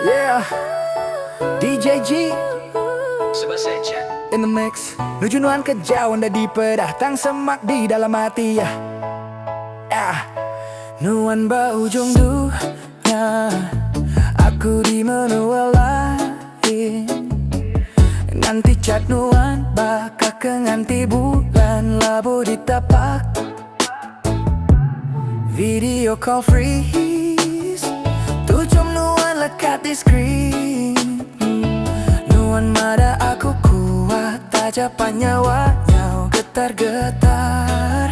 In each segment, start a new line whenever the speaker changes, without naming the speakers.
Yeah, DJ G in the mix. Nuju nuan kejauhan dah dipedah tang semak di dalam hati ya. Nuan berujung dunia, aku di menua lain. Nganti cat nuan bakal ke nganti bulan labu ditapak. Video call freeze, tujum nuan lekat di screen. Nuan mada aku kuat, tajapan nyawanya getar-getar.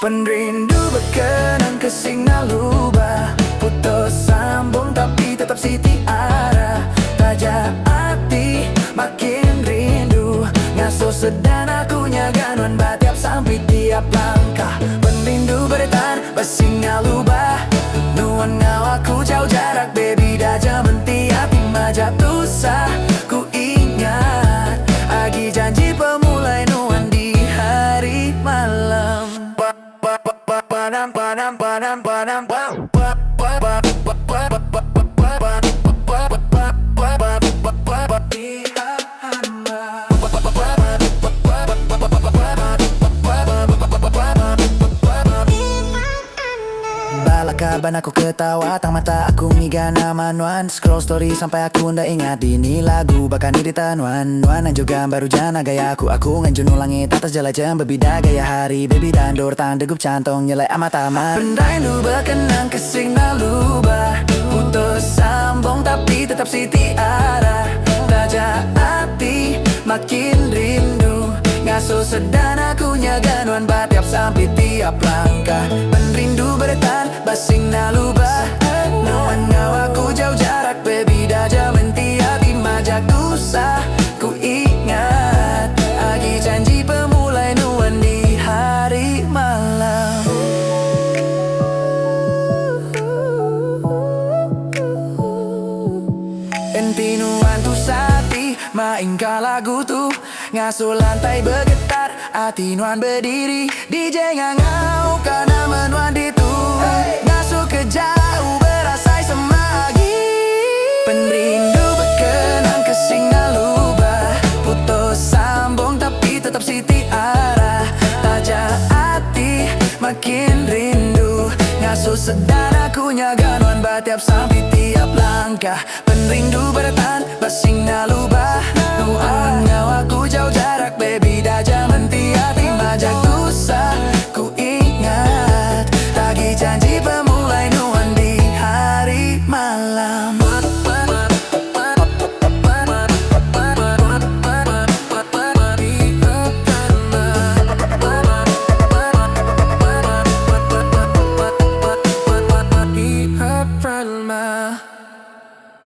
Penrindu berkenan ke Singalubah, putus sambung tapi tetap setiara. Tajak hati makin rindu, ngasuh sedan aku nyaganuan batiap sampai tiap langkah. Penrindu bertahan bersingalubah, nuan ngawaku jauh jarak baby dah jaman tiap imajak tusah. Ku ingat agi janji pemulai nuan di hari malam. Panam panam panam panam panam. Balakaban aku ketawa, tang mata aku miga nama nuan. Scroll story sampai aku ndak ingat ini lagu bahkan diri tanuan. Nuan juga baru jana gaya aku nganjun langit atas jelajah berbeda gaya hari baby dan dor tang degup cantong nyelai amat amat. Pendainu berkenang ke Singalubah, putus sambung tapi tetap setiara. Tajak hati makin rindu, ngasuh sedan aku nyaganuan batiap sampai tiap langkah. Penrindu bertahan Singalubah, nuan ngawaku jauh jarak baby dah jaman tiap imajak tusah. Ku ingat agi janji pemulai nuan di hari malam. Enti nuan tu sati mainkan lagu tu, ngasuh lantai bergetar, hati nuan berdiri. DJ ngangau karena menuan ditu, ngasuh ke jauh berasai semagi. Penrindu berkenan ke Singalubah, putus sambung tapi tetap setiara. Tajak hati makin rindu, ngasuh sedan aku nyaganuan batiap sampai tiap langkah. Penrindu bertahan Singalubah,